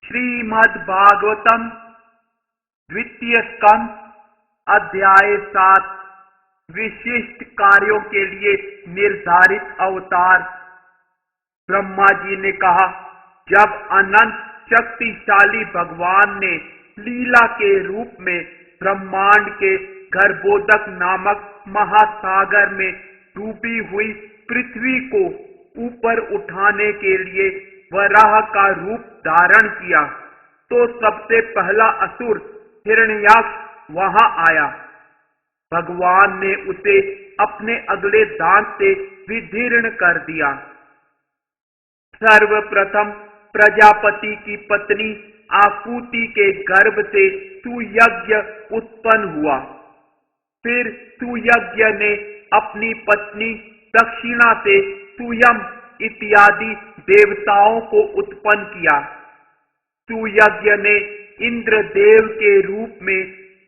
श्रीमद् भागवतम द्वितीय स्कंद अध्याय 7 विशिष्ट कार्यों के लिए निर्धारित अवतार। ब्रह्मा जी ने कहा, जब अनंत शक्तिशाली भगवान ने लीला के रूप में ब्रह्मांड के गर्भोदक नामक महासागर में डूबी हुई पृथ्वी को ऊपर उठाने के लिए वराह का रूप धारण किया, तो सबसे पहला असुर हिरण्याक्ष वहां आया। भगवान ने उसे अपने अगले दांत से विदीर्ण कर दिया। सर्वप्रथम प्रजापति की पत्नी आकुति के गर्भ से सुयज्ञ उत्पन्न हुआ। फिर सुयज्ञ ने अपनी पत्नी दक्षिणा से सुयम इत्यादि देवताओं को उत्पन्न किया। सुयज्ञ ने इंद्रदेव के रूप में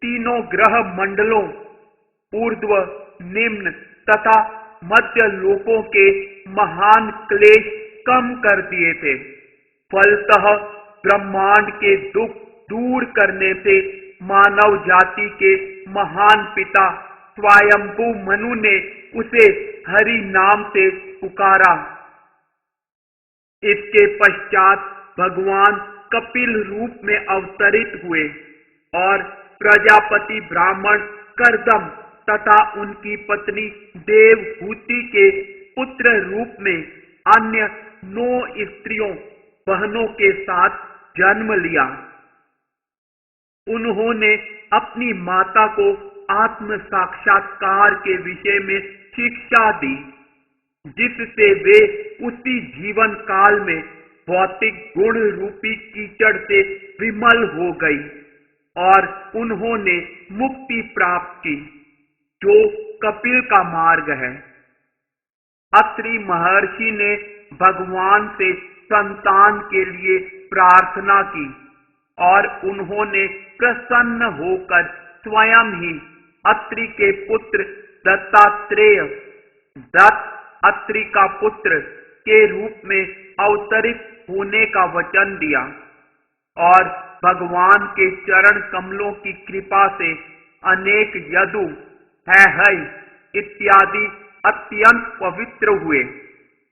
तीनों ग्रह मंडलों ऊर्ध्व, निम्न तथा मध्य लोकों के महान क्लेश कम कर दिए थे। फलतः ब्रह्मांड के दुख दूर करने से मानव जाति के महान पिता स्वयंभू मनु ने उसे हरि नाम से पुकारा। इसके पश्चात भगवान कपिल रूप में अवतरित हुए और प्रजापति ब्राह्मण कर्दम तथा उनकी पत्नी देवहूति के पुत्र रूप में अन्य 9 स्त्रियों बहनों के साथ जन्म लिया। उन्होंने अपनी माता को आत्म साक्षात्कार के विषय में शिक्षा दी, जिससे वे उसी जीवन काल में भौतिक गुण रूपी कीचड़ से विमल हो गई और उन्होंने मुक्ति प्राप्त की, जो कपिल का मार्ग है। अत्रि महर्षि ने भगवान से संतान के लिए प्रार्थना की और उन्होंने प्रसन्न होकर स्वयं ही अत्रि के पुत्र दत्तात्रेय, दत्त अत्रि का पुत्र के रूप में अवतरित होने का वचन दिया और भगवान के चरण कमलों की कृपा से अनेक यदु, है इत्यादि अत्यंत पवित्र हुए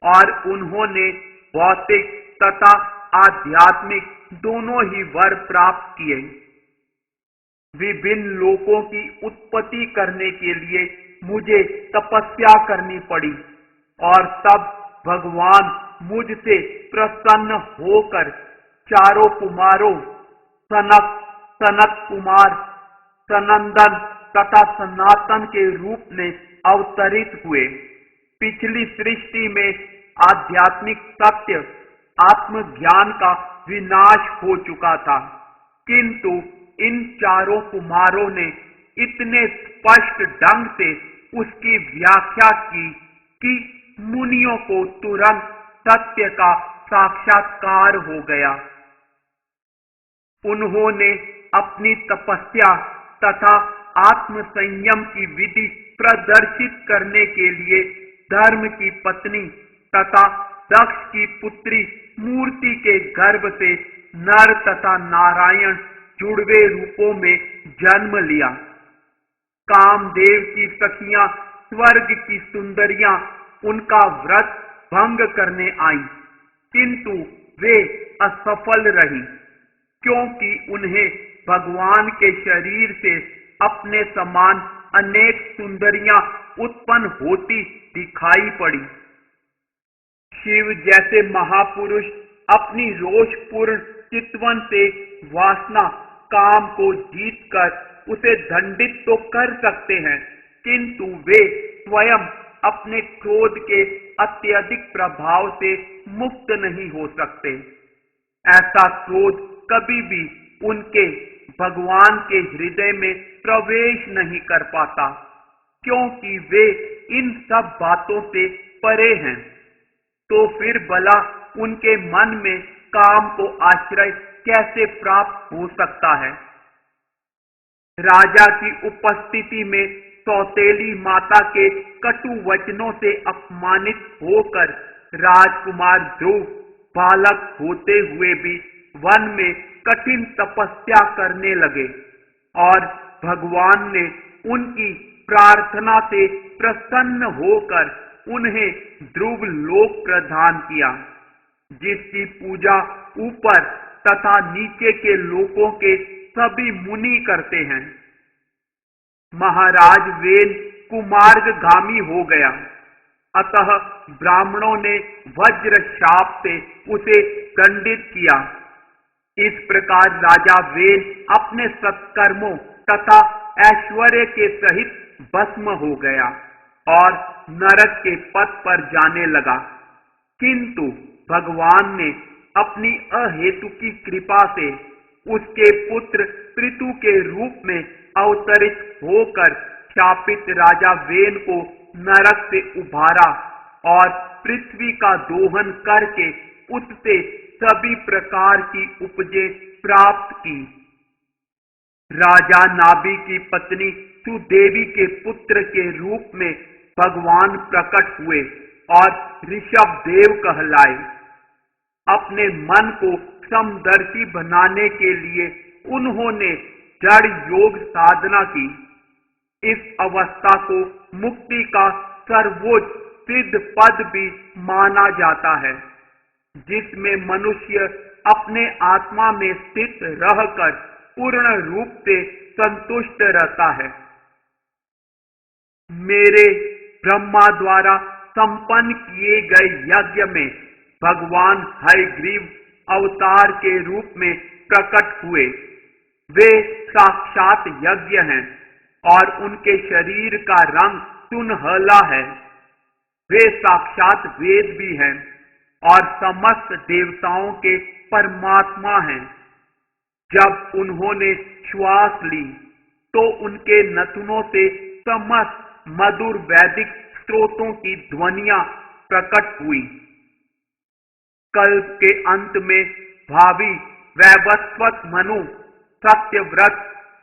और उन्होंने भौतिक तथा आध्यात्मिक दोनों ही वर प्राप्त किए। विभिन्न लोकों की उत्पत्ति करने के लिए मुझे तपस्या करनी पड़ी और तब भगवान मुझसे प्रसन्न होकर चारों कुमारों सनक कुमार, सनंदन तथा सनातन के रूप में अवतरित हुए। पिछली सृष्टि में आध्यात्मिक सत्य आत्मज्ञान का विनाश हो चुका था, किंतु इन चारों कुमारों ने इतने स्पष्ट ढंग से उसकी व्याख्या की कि मुनियों को तुरंत सत्य का साक्षात्कार हो गया। उन्होंने अपनी तपस्या तथा आत्म संयम की विधि प्रदर्शित करने के लिए धर्म की पत्नी तथा दक्ष की पुत्री मूर्ति के गर्भ से नर तथा नारायण जुड़वे रूपों में जन्म लिया। कामदेव की सखियां स्वर्ग की सुंदरियां उनका व्रत भंग करने आईं, किंतु वे असफल रही, क्योंकि उन्हें भगवान के शरीर से अपने समान अनेक सुंदरियां उत्पन्न होती दिखाई पड़ी। शिव जैसे महापुरुष अपनी रोषपूर्ण चितवन से वासना काम को जीतकर उसे दंडित तो कर सकते हैं, किंतु वे स्वयं अपने क्रोध के अत्यधिक प्रभाव से मुक्त नहीं हो सकते। ऐसा क्रोध कभी भी उनके भगवान के हृदय में प्रवेश नहीं कर पाता, क्योंकि वे इन सब बातों से परे हैं। तो फिर भला उनके मन में काम को आश्रय कैसे प्राप्त हो सकता है? राजा की उपस्थिति में सौतेली माता के कटु वचनों से अपमानित होकर राजकुमार ध्रुव बालक होते हुए भी वन में कठिन तपस्या करने लगे और भगवान ने उनकी प्रार्थना से प्रसन्न होकर उन्हें ध्रुव लोक प्रदान किया, जिसकी पूजा ऊपर तथा नीचे के लोकों के सभी मुनि करते हैं। महाराज वेन कुमार्गगामी हो गया, अतः ब्राह्मणों ने वज्र शाप से उसे दंडित किया। इस प्रकार राजा वेन अपने सत्कर्मों तथा ऐश्वर्य के सहित भस्म हो गया और नरक के पथ पर जाने लगा। किंतु भगवान ने अपनी अहेतुकी कृपा से उसके पुत्र पृथु के रूप में अवतरित होकर शापित राजा वेन को नरक से उभारा और पृथ्वी का दोहन करके उससे सभी प्रकार की उपजे प्राप्त की। राजा नाभि की पत्नी सुदेवी के पुत्र के रूप में भगवान प्रकट हुए और ऋषभ देव कहलाए। अपने मन को समदर्शी बनाने के लिए उन्होंने जड़ योग साधना की। इस अवस्था को मुक्ति का सर्वोच्च सिद्ध पद भी माना जाता है, जिसमें मनुष्य अपने आत्मा में स्थित रहकर पूर्ण रूप से संतुष्ट रहता है। मेरे ब्रह्मा द्वारा संपन्न किए गए यज्ञ में भगवान हयग्रीव अवतार के रूप में प्रकट हुए। वे साक्षात यज्ञ हैं और उनके शरीर का रंग सुनहला है। वे साक्षात वेद भी हैं और समस्त देवताओं के परमात्मा हैं। जब उन्होंने श्वास ली तो उनके नथुनों से समस्त मधुर वैदिक स्त्रोतों की ध्वनियां प्रकट हुई। कल्प के अंत में भावी वैवस्वत मनु सत्यव्रत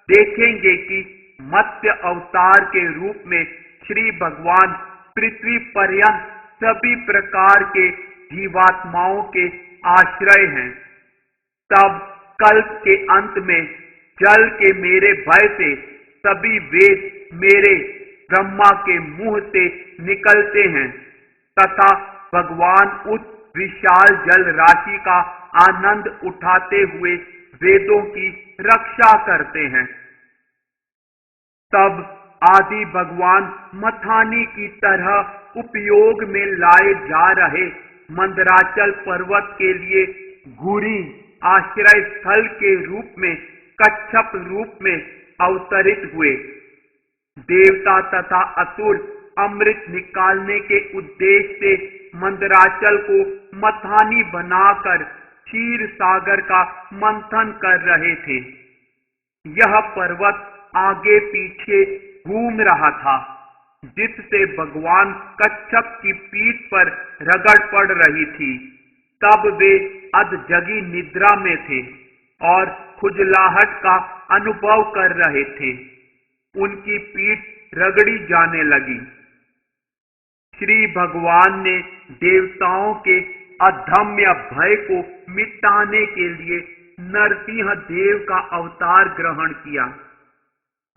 देखेंगे कि मत्स्य अवतार के रूप में श्री भगवान पृथ्वी पर्यंत सभी प्रकार के जीवात्माओं के आश्रय हैं। तब कल्प के अंत में जल के मेरे भय से सभी वेद मेरे ब्रह्मा के मुंह से निकलते हैं तथा भगवान उस विशाल जल राशि का आनंद उठाते हुए वेदों की रक्षा करते हैं। तब आदि भगवान मथानी की तरह उपयोग में लाए जा रहे मंदराचल पर्वत के लिए घुरी आश्रय स्थल के रूप में कच्छप रूप में अवतरित हुए। देवता तथा असुर अमृत निकालने के उद्देश्य से मंदराचल को मथानी बनाकर क्षीर सागर का मंथन कर रहे थे। यह पर्वत आगे पीछे घूम रहा था, जिससे भगवान कच्छप की पीठ पर रगड़ पड़ रही थी। तब वे अधजगी निद्रा में थे और खुजलाहट का अनुभव कर रहे थे। उनकी पीठ रगड़ी जाने लगी। श्री भगवान ने देवताओं के अधम्य भय को मिटाने के लिए नरसिंह देव का अवतार ग्रहण किया।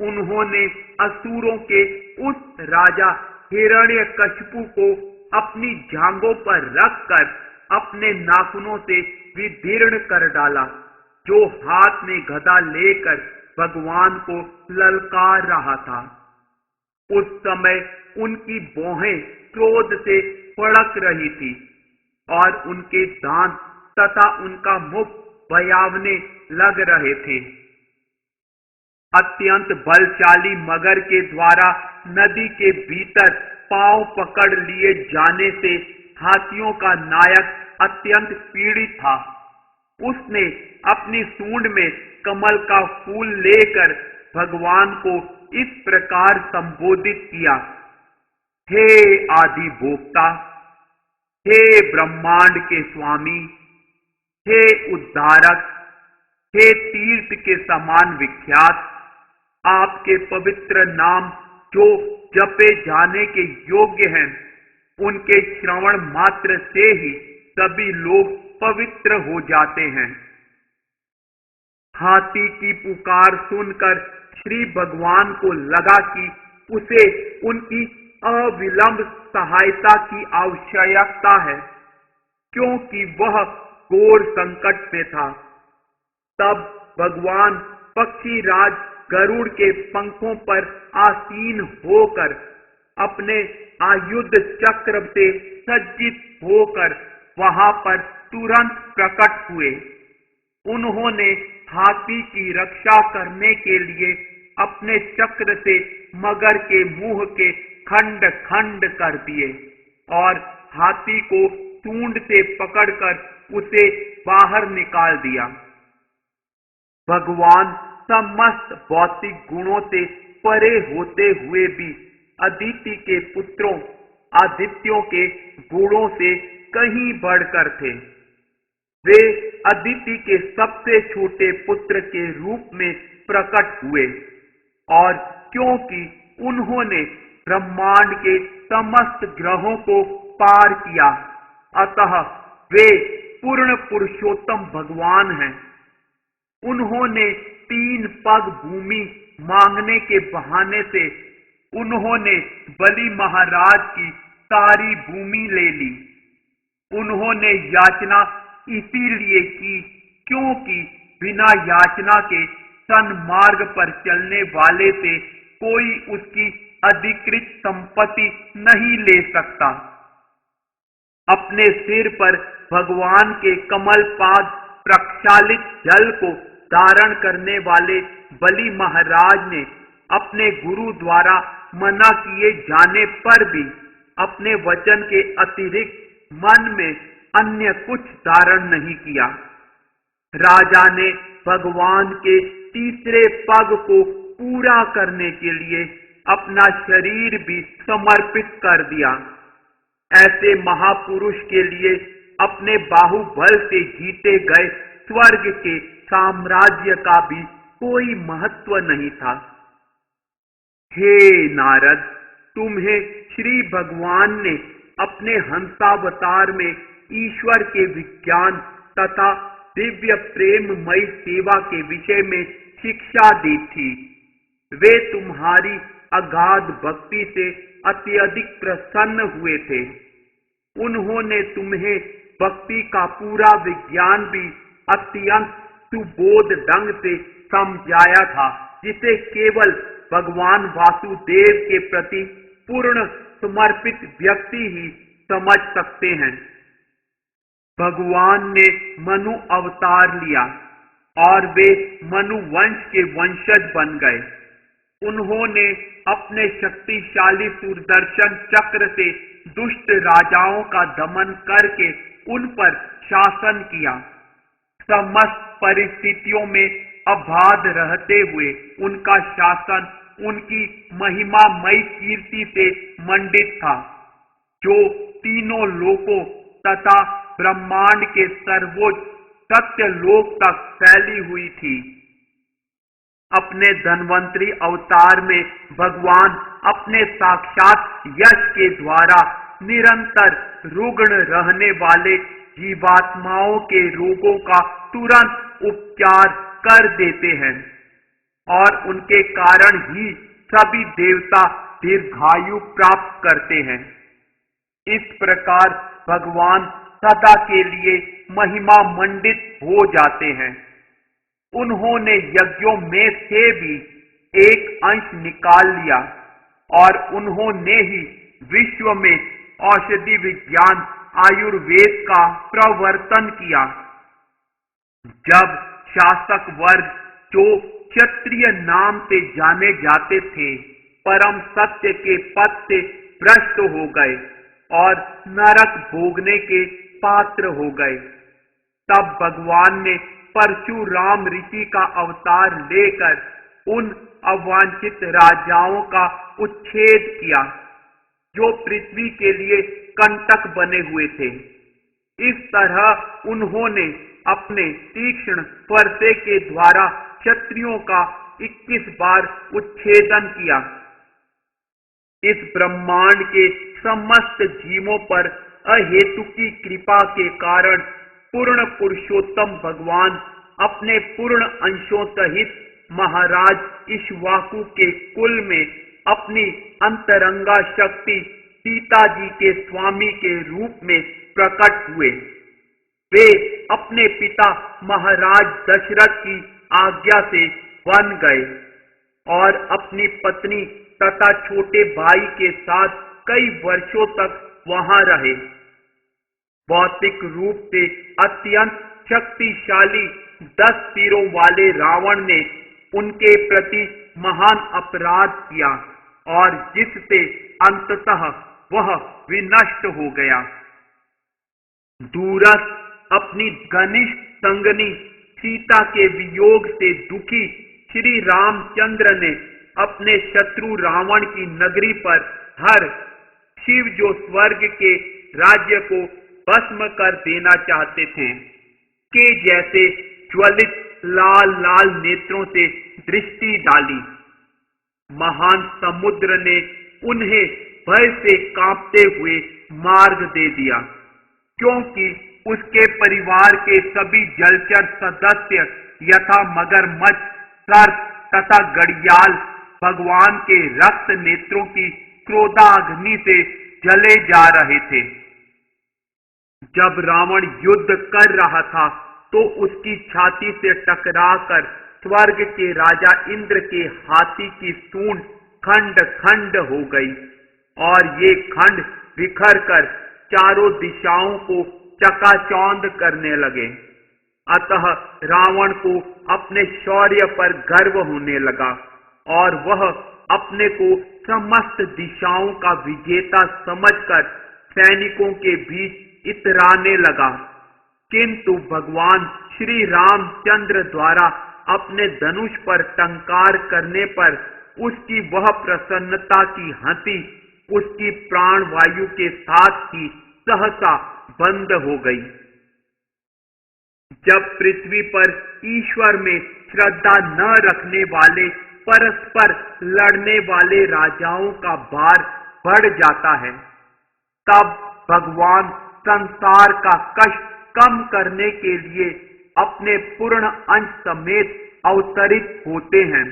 उन्होंने असुरों के उस राजा हिरण्यकशिपु को अपनी जांघों पर रखकर अपने नाखूनों से विदीर्ण कर डाला, जो हाथ में गदा लेकर भगवान को ललकार रहा था। उस समय उनकी भौहें क्रोध से फड़क रही थी और उनके दांत तथा उनका मुख भयावने लग रहे थे। अत्यंत बलशाली मगर के द्वारा नदी के भीतर पांव पकड़ लिए जाने से हाथियों का नायक अत्यंत पीड़ित था। उसने अपनी सूंड में कमल का फूल लेकर भगवान को इस प्रकार संबोधित किया, हे आदि भोक्ता, हे ब्रह्मांड के स्वामी, हे उद्धारक, हे तीर्थ के समान विख्यात, आपके पवित्र नाम जो जपे जाने के योग्य हैं, उनके श्रवण मात्र से ही सभी लोग पवित्र हो जाते हैं। हाथी की पुकार सुनकर श्री भगवान को लगा कि उसे उनकी अविलंब सहायता की आवश्यकता है, क्योंकि वह घोर संकट में था। तब भगवान पक्षीराज गरुड़ के पंखों पर आसीन होकर अपने आयुध चक्र से सज्जित होकर वहां पर तुरंत प्रकट हुए। उन्होंने हाथी की रक्षा करने के लिए अपने चक्र से मगर के मुंह के खंड खंड कर दिए और हाथी को सूंड से पकड़कर उसे बाहर निकाल दिया। भगवान समस्त भौतिक गुणों से परे होते हुए भी अदिति के पुत्रों आदित्यों के गुणों से कहीं बढ़कर थे। वे अदिति के सबसे छोटे पुत्र के रूप में प्रकट हुए और क्योंकि उन्होंने ब्रह्मांड के समस्त ग्रहों को पार किया, अतः वे पूर्ण पुरुषोत्तम भगवान हैं। उन्होंने 3 पग भूमि मांगने के बहाने से उन्होंने बलि महाराज की सारी भूमि ले ली। उन्होंने याचना इसीलिए की क्योंकि बिना याचना के सन्मार्ग पर चलने वाले से कोई उसकी अधिकृत संपत्ति नहीं ले सकता। अपने सिर पर भगवान के कमल पाद प्रक्षालित जल को धारण करने वाले बलि महाराज ने अपने गुरु द्वारा मना किए जाने पर भी अपने वचन के अतिरिक्त मन में अन्य कुछ धारण नहीं किया। राजा ने भगवान के तीसरे पग को पूरा करने के लिए अपना शरीर भी समर्पित कर दिया। ऐसे महापुरुष के लिए अपने बाहुबल से जीते गए स्वर्ग के साम्राज्य का भी कोई महत्व नहीं था। हे नारद, तुम्हें श्री भगवान ने अपने हंसावतार में ईश्वर के विज्ञान तथा दिव्य प्रेममयी सेवा के विषय में शिक्षा दी थी। वे तुम्हारी अगाध भक्ति से अत्यधिक प्रसन्न हुए थे। उन्होंने तुम्हें भक्ति का पूरा विज्ञान भी अत्यंत सुबोध ढंग से समझाया था, जिसे केवल भगवान वासुदेव के प्रति पूर्ण समर्पित व्यक्ति ही समझ सकते हैं। भगवान ने मनु अवतार लिया और वे मनु वंश के वंशज बन गए। उन्होंने अपने शक्तिशाली सुदर्शन चक्र से दुष्ट राजाओं का दमन करके उन पर शासन किया। समस्त परिस्थितियों में अबाध रहते हुए उनका शासन उनकी महिमामयी कीर्ति से मंडित था, जो तीनों लोकों तथा ब्रह्मांड के सर्वोच्च सत्य लोक तक फैली हुई थी। अपने धन्वंतरी अवतार में भगवान अपने साक्षात यश के द्वारा निरंतर रुग्ण रहने वाले जीवात्माओं के रोगों का तुरंत उपचार कर देते हैं और उनके कारण ही सभी देवता दीर्घायु प्राप्त करते हैं। इस प्रकार भगवान सदा के लिए महिमा मंडित हो जाते हैं। उन्होंने यज्ञों में से भी एक अंश निकाल लिया और उन्होंने ही विश्व में औषधि विज्ञान आयुर्वेद का प्रवर्तन किया। जब शासक वर्ग जो क्षत्रिय नाम से जाने जाते थे, परम सत्य के पद से भ्रष्ट हो गए और नरक भोगने के पात्र हो गए। तब भगवान ने परशुराम ऋषि का अवतार लेकर उन अवांछित राजाओं का उच्छेद किया जो पृथ्वी के लिए कंटक बने हुए थे। इस तरह उन्होंने अपने तीक्ष्ण स्पर्शे के द्वारा क्षत्रियों का 21 बार उच्छेदन किया। इस ब्रह्मांड के समस्त जीवों पर अहेतुकी कृपा के कारण पूर्ण पुरुषोत्तम भगवान अपने पूर्ण अंशों सहित महाराज इक्ष्वाकु के कुल में अपनी अंतरंगा शक्ति सीता जी के स्वामी के रूप में प्रकट हुए। वे अपने पिता महाराज दशरथ की आज्ञा से वन गए और अपनी पत्नी तथा छोटे भाई के साथ कई वर्षों तक वहां रहे। भौतिक रूप से अत्यंत शक्तिशाली 10 सिरों वाले रावण ने उनके प्रति महान अपराध किया और जिससे अंततः वह विनष्ट हो गया। दूरस्थ अपनी घनिष्ठ संगनी सीता के वियोग से दुखी श्री रामचंद्र ने अपने शत्रु रावण की नगरी पर हर शिव जो स्वर्ग के राज्य को भस्म कर देना चाहते थे के जैसे ज्वलित लाल लाल नेत्रों से दृष्टि डाली। महान समुद्र ने उन्हें भय से कांपते हुए मार्ग दे दिया, क्योंकि उसके परिवार के सभी जलचर सदस्य यथा मगरमच्छ, सर्प तथा घड़ियाल भगवान के रक्त नेत्रों की क्रोधाग्नि से जले जा रहे थे। जब रावण युद्ध कर रहा था तो उसकी छाती से टकराकर स्वर्ग के राजा इंद्र के हाथी की सूंड खंड खंड हो गई और ये खंड बिखर कर चारों दिशाओं को चकाचौंध करने लगे। अतः रावण को अपने शौर्य पर गर्व होने लगा और वह अपने को समस्त दिशाओं का विजेता समझकर सैनिकों के बीच इतराने लगा। किंतु भगवान श्री रामचंद्र द्वारा अपने धनुष पर टंकार करने पर उसकी वह प्रसन्नता की हंसी उसकी प्राण वायु के साथ ही सहसा बंद हो गई। जब पृथ्वी पर ईश्वर में श्रद्धा न रखने वाले परस्पर लड़ने वाले राजाओं का भार बढ़ जाता है, तब भगवान संसार का कष्ट कम करने के लिए अपने पूर्ण अंश समेत अवतरित होते हैं।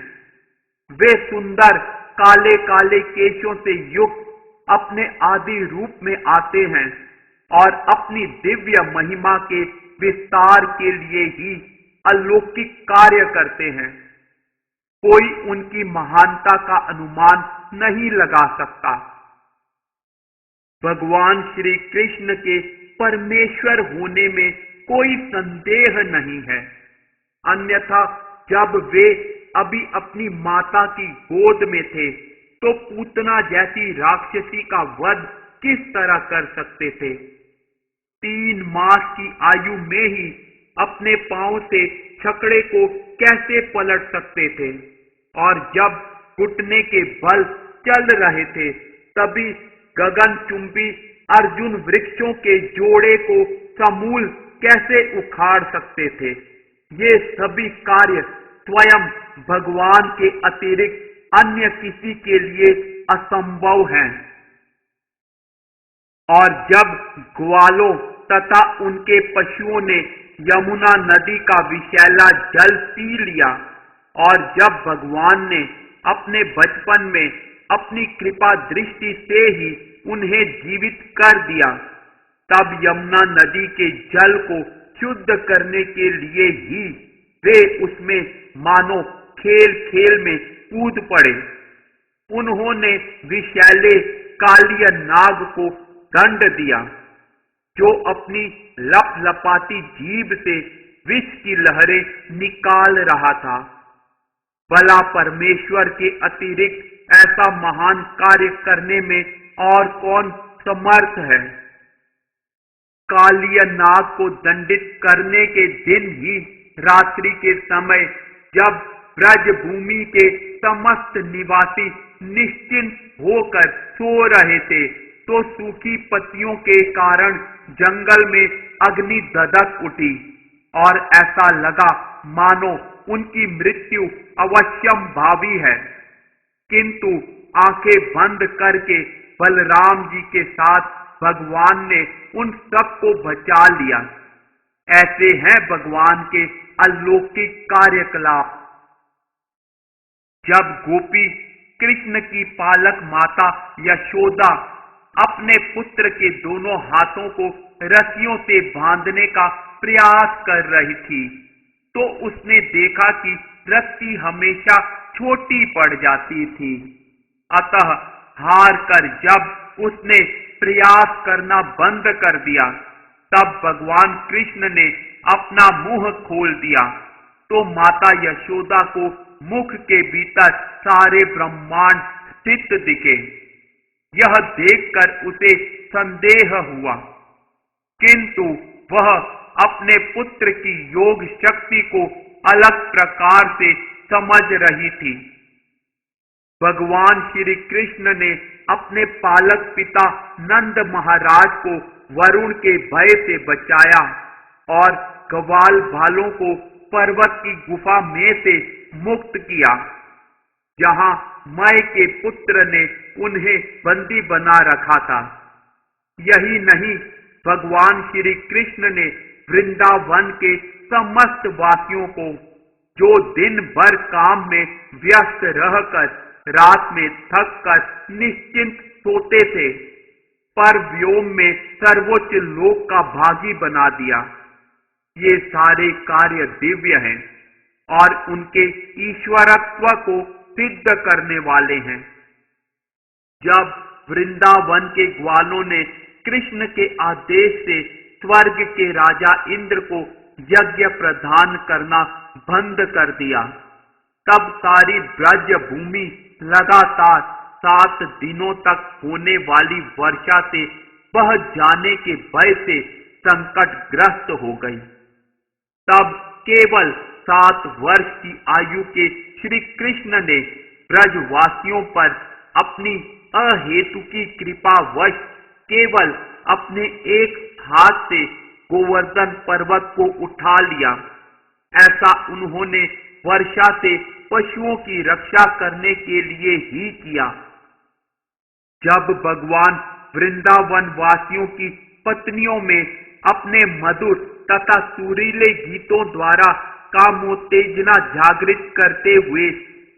वे सुंदर काले काले केशों से युक्त अपने आदि रूप में आते हैं और अपनी दिव्य महिमा के विस्तार के लिए ही अलौकिक कार्य करते हैं। कोई उनकी महानता का अनुमान नहीं लगा सकता। भगवान श्री कृष्ण के परमेश्वर होने में कोई संदेह नहीं है, अन्यथा जब वे अभी अपनी माता की गोद में थे तो पूतना जैसी राक्षसी का वध किस तरह कर सकते थे। 3 मास की आयु में ही अपने पांव से छकड़े को कैसे पलट सकते थे और जब घुटने के बल चल रहे थे तभी गगनचुंबी अर्जुन वृक्षों के जोड़े को समूल कैसे उखाड़ सकते थे। ये सभी कार्य स्वयं भगवान के अतिरिक्त अन्य किसी के लिए असंभव हैं। और जब ग्वालों तथा उनके पशुओं ने यमुना नदी का विषैला जल पी लिया और जब भगवान ने अपने बचपन में अपनी कृपा दृष्टि से ही उन्हें जीवित कर दिया, तब यमुना नदी के जल को शुद्ध करने के लिए ही वे उसमें मानो खेल खेल में कूद पड़े। उन्होंने विषैले कालिय नाग को दंड दिया जो अपनी लपलपाती जीभ से विष की लहरें निकाल रहा था। भला परमेश्वर के अतिरिक्त ऐसा महान कार्य करने में और कौन समर्थ है। कालिय नाग को दंडित करने के दिन ही रात्रि के समय जब ब्रज भूमि के समस्त निवासी निश्चिंत होकर सो रहे थे, तो सूखी पत्तियों के कारण जंगल में अग्नि दधक उठी और ऐसा लगा मानो उनकी मृत्यु अवश्यंभावी है। किंतु आंखें बंद करके बलराम जी के साथ भगवान ने उन सबको बचा लिया। ऐसे हैं भगवान के अलौकिक कार्यकलाप। जब गोपी कृष्ण की पालक माता यशोदा अपने पुत्र के दोनों हाथों को रस्सियों से बांधने का प्रयास कर रही थी, तो उसने देखा कि रस्सी हमेशा छोटी पड़ जाती थी। अतः हार कर जब उसने प्रयास करना बंद कर दिया, तब भगवान कृष्ण ने अपना मुंह खोल दिया, तो माता यशोदा को मुख के भीतर सारे ब्रह्मांड स्थित दिखे। यह देखकर उसे संदेह हुआ, किंतु वह अपने पुत्र की योग शक्ति को अलग प्रकार से समझ रही थी। भगवान श्री कृष्ण ने अपने पालक पिता नंद महाराज को वरुण के भय से बचाया और ग्वाल भालों को पर्वत की गुफा में से मुक्त किया, जहां मय के पुत्र ने उन्हें बंदी बना रखा था। यही नहीं, भगवान श्री कृष्ण ने वृंदावन के समस्त वासियों को, जो दिन भर काम में व्यस्त रहकर रात में थक कर निश्चिंत सोते थे, पर व्योम में सर्वोच्च लोक का भागी बना दिया। ये सारे कार्य दिव्य हैं और उनके ईश्वरत्व को सिद्ध करने वाले हैं। जब वृंदावन के ग्वालों ने कृष्ण के आदेश से स्वर्ग के राजा इंद्र को यज्ञ प्रदान करना बंद कर दिया, तब सारी ब्रज भूमि लगातार 7 दिनों तक होने वाली वर्षा से बह जाने के भय से संकटग्रस्त हो गई। तब केवल 7 वर्ष की आयु के श्री कृष्ण ने ब्रजवासियों पर अपनी अहेतुकी कृपावश केवल अपने एक हाथ से गोवर्धन पर्वत को उठा लिया। ऐसा उन्होंने वर्षा से पशुओं की रक्षा करने के लिए ही किया। जब भगवान वृंदावन वासियों की पत्नियों में अपने मधुर तथा सुरीले गीतों द्वारा कामोत्तेजना जागृत करते हुए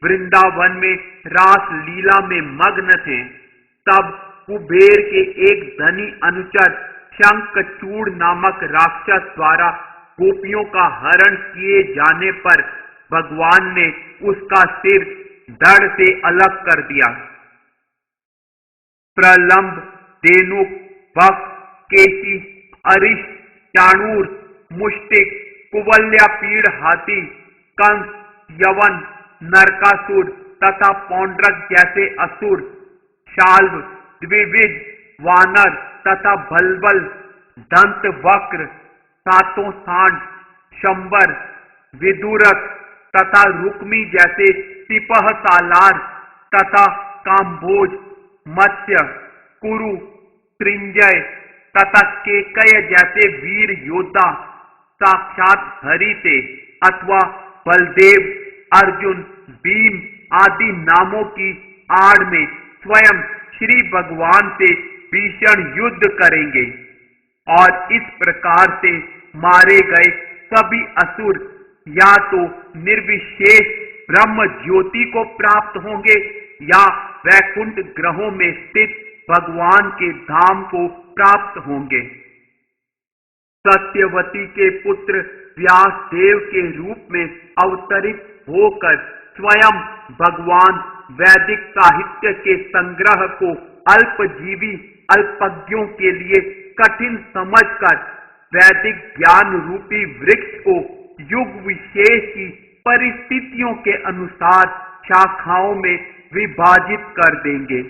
वृंदावन में रास लीला में मग्न थे, तब कुबेर के एक धनी अनुचर शंखचूड़ नामक राक्षस द्वारा गोपियों का हरण किए जाने पर भगवान ने उसका सिर धड़ से अलग कर दिया। प्रलंब, धेनुक, बक, केशी, अरिश, चाणूर, मुष्टिक, कुवल्यापीड़ हाथी, कंस, यवन, नरकासुर तथा पौंड्रक जैसे असुर, शाल्व, द्विविध, वानर तथा भलबल, दंत वक्र, सातों सांड, शंबर, विदुरक तथा रुक्मी जैसे सिपह सालार तथा काम्भोज, मत्स्य, कुरु, त्रिंजय तथा केकय जैसे वीर योद्धा साक्षात हरि थे अथवा बलदेव, अर्जुन, भीम आदि नामों की आड़ में स्वयं श्री भगवान से भीषण युद्ध करेंगे और इस प्रकार से मारे गए सभी असुर या तो निर्विशेष ब्रह्म ज्योति को प्राप्त होंगे या वैकुंठ ग्रहों में स्थित भगवान के धाम को प्राप्त होंगे। सत्यवती के पुत्र व्यास देव के रूप में अवतरित होकर स्वयं भगवान वैदिक साहित्य के संग्रह को अल्पजीवी अल्पज्ञों के लिए कठिन समझकर वैदिक ज्ञान रूपी वृक्ष को युग विशेष की परिस्थितियों के अनुसार शाखाओं में विभाजित कर देंगे।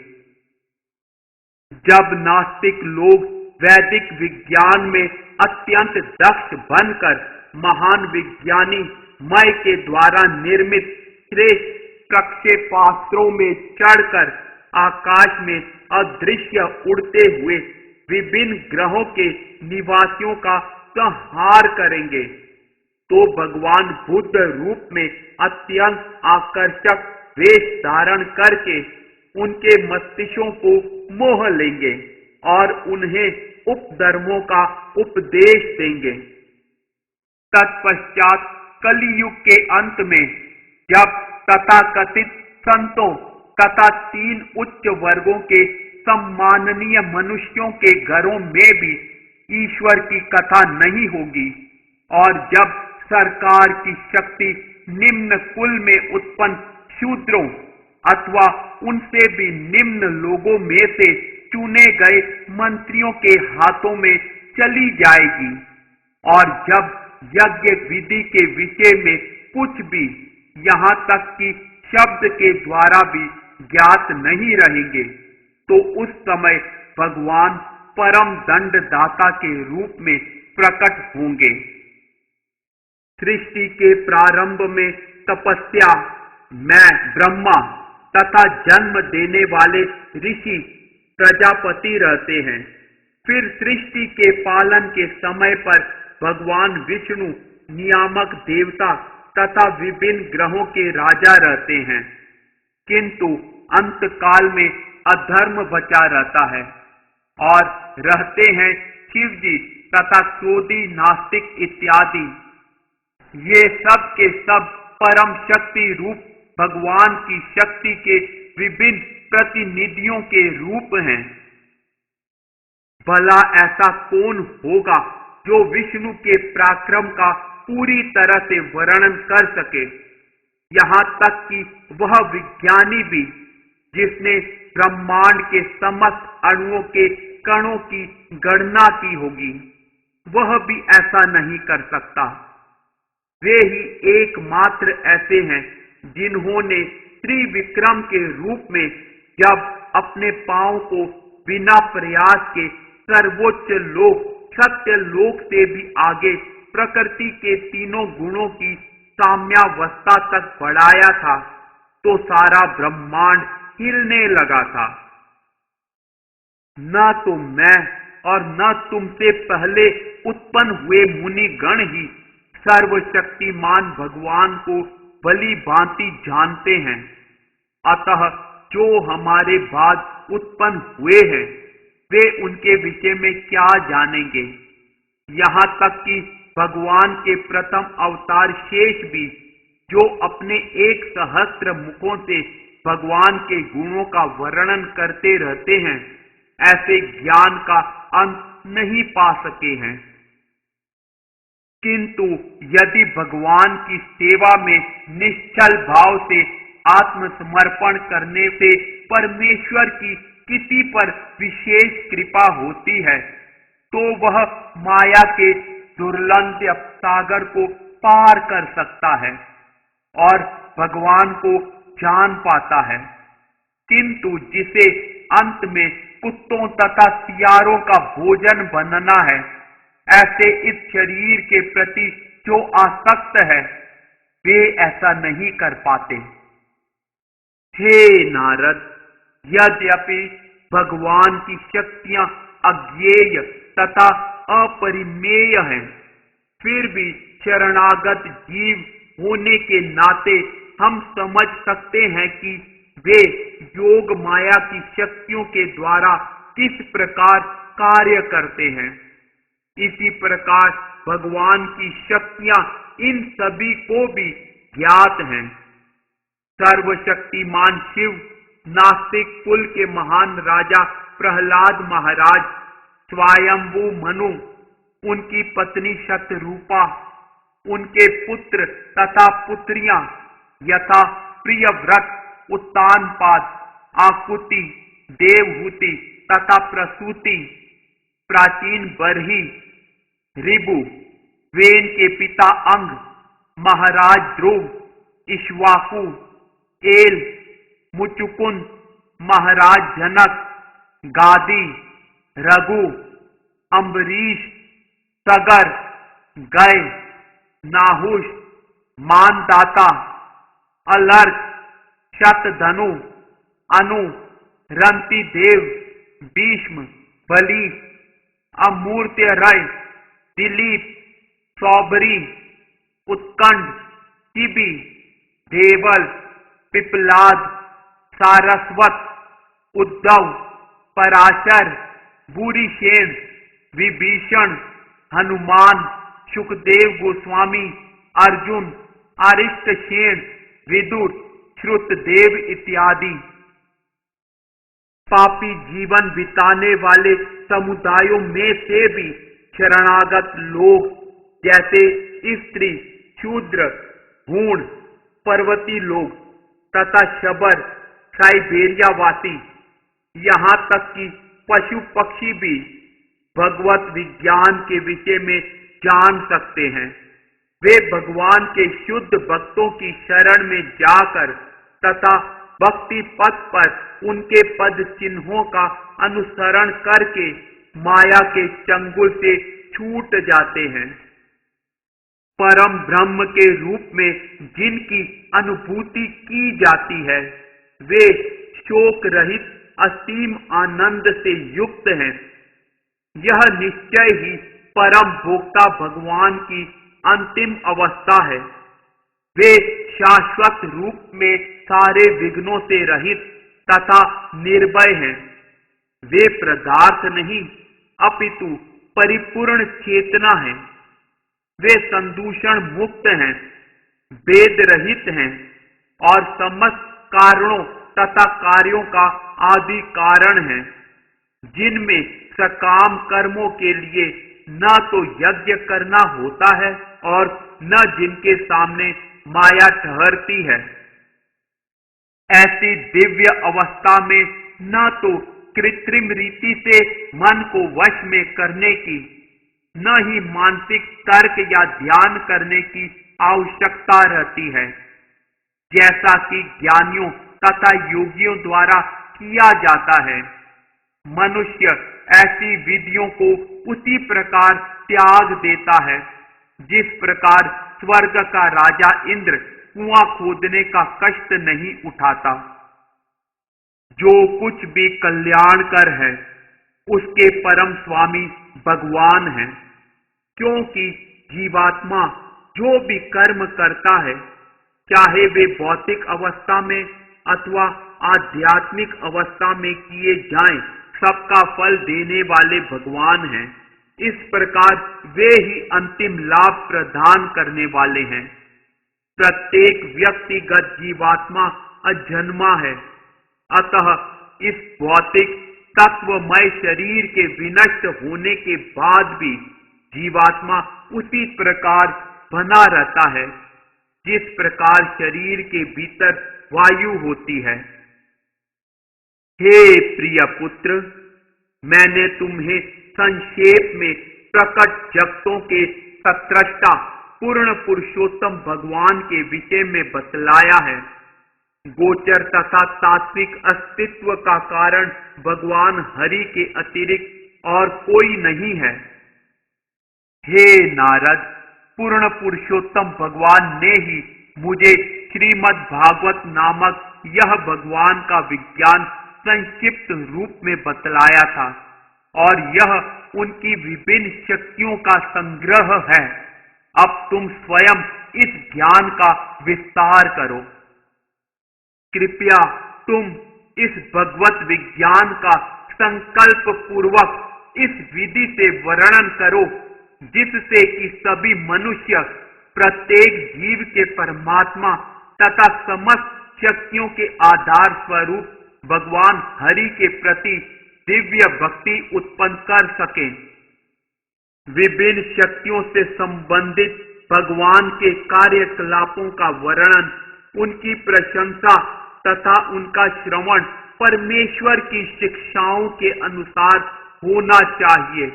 जब नास्तिक लोग वैदिक विज्ञान में अत्यंत दक्ष बनकर महान विज्ञानी मय के द्वारा निर्मित श्रेष्ठ प्रक्षेपास्त्रों में चढ़कर आकाश में अदृश्य उड़ते हुए विभिन्न ग्रहों के निवासियों का संहार करेंगे, तो भगवान बुद्ध रूप में अत्यंत आकर्षक वेश धारण करके उनके मस्तिष्कों को मोह लेंगे और उन्हें उपधर्मों का उपदेश देंगे। तत्पश्चात कलियुग के अंत में जब तथाकथित संतों तथा 3 उच्च वर्गों के सम्माननीय मनुष्यों के घरों में भी ईश्वर की कथा नहीं होगी और जब सरकार की शक्ति निम्न कुल में उत्पन्न शूद्रों अथवा उनसे भी निम्न लोगों में से चुने गए मंत्रियों के हाथों में चली जाएगी और जब यज्ञ विधि के विषय में कुछ भी यहाँ तक कि शब्द के द्वारा भी ज्ञात नहीं रहेंगे, तो उस समय भगवान परम दंडदाता के रूप में प्रकट होंगे। सृष्टि के प्रारंभ में तपस्या मैं ब्रह्मा तथा जन्म देने वाले ऋषि प्रजापति रहते हैं। फिर सृष्टि के पालन के समय पर भगवान विष्णु नियामक देवता तथा विभिन्न ग्रहों के राजा रहते हैं, किंतु अंत काल में अधर्म बचा रहता है और रहते हैं शिव जी तथा क्रोधी नास्तिक इत्यादि। ये सब के सब परम शक्ति रूप भगवान की शक्ति के विभिन्न प्रतिनिधियों के रूप हैं। भला ऐसा कौन होगा जो विष्णु के पराक्रम का पूरी तरह से वर्णन कर सके, यहाँ तक कि वह विज्ञानी भी जिसने ब्रह्मांड के समस्त अणुओं के कणों की गणना की होगी, वह भी ऐसा नहीं कर सकता। वे ही एकमात्र ऐसे हैं जिन्होंने त्रिविक्रम के रूप में जब अपने पांव को बिना प्रयास के सर्वोच्च लोक सत्य लोक से भी आगे प्रकृति के तीनों गुणों की साम्यावस्था तक बढ़ाया था, तो सारा ब्रह्मांड हिलने लगा था। न तो मैं और न तुमसे पहले उत्पन्न हुए मुनि गण ही सर्वशक्तिमान भगवान को भली भांति जानते हैं, अतः जो हमारे बाद उत्पन्न हुए हैं वे उनके विषय में क्या जानेंगे। यहाँ तक कि भगवान के प्रथम अवतार शेष भी जो अपने 1,000 मुखों से भगवान के गुणों का वर्णन करते रहते हैं, ऐसे ज्ञान का अंत नहीं पा सके हैं। किंतु यदि भगवान की सेवा में निश्चल भाव से आत्मसमर्पण करने से परमेश्वर की किसी पर विशेष कृपा होती है, तो वह माया के दुर्लंघ्य सागर को पार कर सकता है और भगवान को जान पाता है। किंतु जिसे अंत में कुत्तों तथा सियारों का भोजन बनना है, ऐसे इस शरीर के प्रति जो आसक्त है, वे ऐसा नहीं कर पाते। हे नारद, यद्यपि भगवान की शक्तियां अज्ञेय तथा अपरिमेय हैं, फिर भी शरणागत जीव होने के नाते हम समझ सकते हैं कि वे योग माया की शक्तियों के द्वारा किस प्रकार कार्य करते हैं। इसी प्रकार भगवान की शक्तियां इन सभी को भी ज्ञात हैं। सर्वशक्तिमान शिव नास्तिक कुल के महान राजा प्रहलाद महाराज, स्वयंभू मनु, उनकी पत्नी शतरूपा, उनके पुत्र तथा पुत्रियां यथा प्रियव्रत, उत्तानपाद, आकुति, देवहूति तथा प्रसूति, प्राचीन बरही, रिबु, वेन के पिता अंग, महाराज ध्रुव, इक्ष्वाकु, एल, मुचुकुंद, महाराज जनक, गादी, रघु, अम्बरीश, सगर, गय, नाहुष, मानदाता, अलर्क, शतधनु, अनु, रंतिदेव, भीष्म, बलि, अमूर्त्य रय, दिलीप, सौबरी, उत्कंठ, शिबी, देवल, पिपलाद, सारस्वत, उद्धव, पराशर, भूरिसेन, विभीषण, हनुमान, सुखदेव गोस्वामी, अर्जुन, अरिष्टसेन, विदुर, श्रुतदेव इत्यादि। पापी जीवन बिताने वाले समुदायों में से भी शरणागत लोग जैसे स्त्री, शूद्र, हूण, पर्वती लोग तथा शबर, साइबेरियावासी, यहाँ तक कि पशु पक्षी भी भगवत विज्ञान के विषय में जान सकते हैं। वे भगवान के शुद्ध भक्तों की शरण में जाकर तथा भक्ति पथ पर उनके पद चिन्हों का अनुसरण करके माया के चंगुल से छूट जाते हैं। परम ब्रह्म के रूप में जिनकी अनुभूति की जाती है वे शोक रहित असीम आनंद से युक्त हैं। यह निश्चय ही परम भोक्ता भगवान की अंतिम अवस्था है। वे शाश्वत रूप में सारे विघ्नों से रहित तथा निर्भय हैं। वे पदार्थ नहीं अपितु परिपूर्ण चेतना हैं। वे संदूषण मुक्त हैं, भेद रहित हैं और समस्त कारणों तथा कार्यों का आदि कारण हैं, जिनमें सकाम कर्मों के लिए न तो यज्ञ करना होता है और न जिनके सामने माया ठहरती है। ऐसी दिव्य अवस्था में न तो कृत्रिम रीति से मन को वश में करने की, न ही मानसिक तर्क या ध्यान करने की आवश्यकता रहती है, जैसा कि ज्ञानियों तथा योगियों द्वारा किया जाता है। मनुष्य ऐसी विधियों को उसी प्रकार त्याग देता है जिस प्रकार स्वर्ग का राजा इंद्र कुआं खोदने का कष्ट नहीं उठाता। जो कुछ भी कल्याणकर है उसके परम स्वामी भगवान हैं, क्योंकि जीवात्मा जो भी कर्म करता है, चाहे वे भौतिक अवस्था में अथवा आध्यात्मिक अवस्था में किए जाएं, सबका फल देने वाले भगवान हैं। इस प्रकार वे ही अंतिम लाभ प्रदान करने वाले हैं। प्रत्येक व्यक्तिगत जीवात्मा अजन्मा है, अतः इस भौतिक तत्वमय शरीर के विनष्ट होने के बाद भी जीवात्मा उसी प्रकार बना रहता है जिस प्रकार शरीर के भीतर वायु होती है। हे प्रिय पुत्र, मैंने तुम्हें संक्षेप में प्रकट जगतों के सत्रष्टा पूर्ण पुरुषोत्तम भगवान के विषय में बतलाया है। गोचर तथा तात्विक अस्तित्व का कारण भगवान हरि के अतिरिक्त और कोई नहीं है। हे नारद, पूर्ण पुरुषोत्तम भगवान ने ही मुझे श्रीमद् भागवत नामक यह भगवान का विज्ञान संक्षिप्त रूप में बतलाया था और यह उनकी विभिन्न शक्तियों का संग्रह है। अब तुम स्वयं इस ज्ञान का विस्तार करो। कृपया तुम इस भगवत विज्ञान का संकल्प पूर्वक इस विधि से वर्णन करो जिससे कि सभी मनुष्य प्रत्येक जीव के परमात्मा तथा समस्त शक्तियों के आधार स्वरूप भगवान हरि के प्रति दिव्य भक्ति उत्पन्न कर सकें। विभिन्न शक्तियों से संबंधित भगवान के कार्यकलापों का वर्णन, उनकी प्रशंसा तथा उनका श्रवण परमेश्वर की शिक्षाओं के अनुसार होना चाहिए।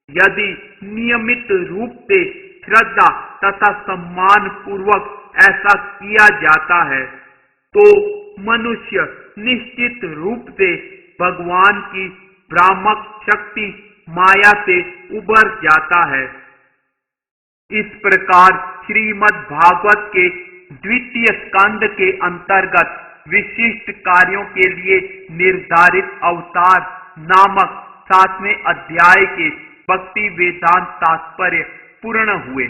यदि नियमित रूप से श्रद्धा तथा सम्मान पूर्वक ऐसा किया जाता है तो मनुष्य निश्चित रूप से भगवान की भ्रामक शक्ति माया से उबर जाता है। इस प्रकार श्रीमद् भागवत के द्वितीय स्कंद के अंतर्गत विशिष्ट कार्यों के लिए निर्धारित अवतार नामक 7वें अध्याय के भक्ति वेदांत तात्पर्य पूर्ण हुए।